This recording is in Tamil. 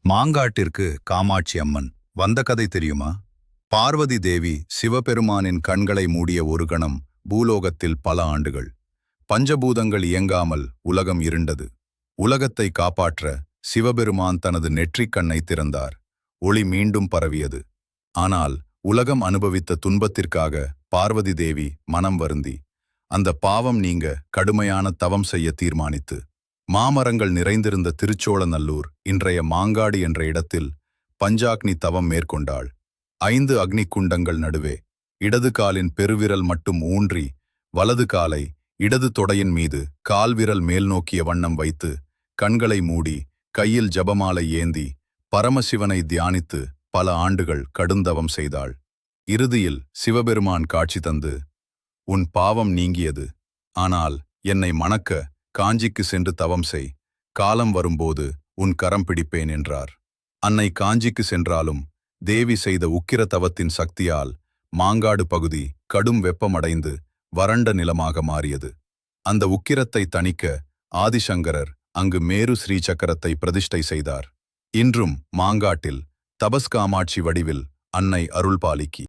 மாங்காட்டிற்கு காமாட்சி அம்மன் வந்த கதை தெரியுமா? பார்வதி தேவி சிவபெருமானின் கண்களை மூடிய ஒரு கணம் பூலோகத்தில் பல ஆண்டுகள். பஞ்சபூதங்கள் இயங்காமல் உலகம் இருண்டது. உலகத்தை காப்பாற்ற சிவபெருமான் தனது நெற்றிக் கண்ணை திறந்தார். ஒளி மீண்டும் பரவியது. ஆனால் உலகம் அனுபவித்த துன்பத்திற்காக பார்வதி தேவி மனம் வருந்தி அந்த பாவம் நீங்க கடுமையான தவம் செய்ய தீர்மானித்து மாமரங்கள் நிறைந்திருந்த திருச்சோழநல்லூர் இன்றைய மாங்காடு என்ற இடத்தில் பஞ்சாக்னி தவம் மேற்கொண்டாள். 5 அக்னி குண்டங்கள் நடுவே இடது காலின் பெருவிரல் மட்டும் ஊன்றி வலது காலை இடது தொடையின் மீது கால்விரல் மேல் நோக்கிய வண்ணம் வைத்து கண்களை மூடி கையில் ஜபமாலை ஏந்தி பரமசிவனை தியானித்து பல ஆண்டுகள் கடுந்தவம் செய்தாள். இறுதியில் சிவபெருமான் காட்சி தந்து, உன் பாவம் நீங்கியது. ஆனால் என்னை மணக்க காஞ்சிக்கு சென்று தவம் செய். காலம் வரும்போது உன் கரம் பிடிப்பேன் என்றார். அன்னை காஞ்சிக்கு சென்றாலும் தேவி செய்த உக்கிர தவத்தின் சக்தியால் மாங்காடு பகுதி கடும் வெப்பமடைந்து வறண்ட நிலமாக மாறியது. அந்த உக்கிரத்தை தணிக்க ஆதிசங்கரர் அங்கு மேரு ஸ்ரீசக்கரத்தை பிரதிஷ்டை செய்தார். இன்றும் மாங்காட்டில் தபஸ் காமாட்சி வடிவில் அன்னை அருள்பாலிக்கி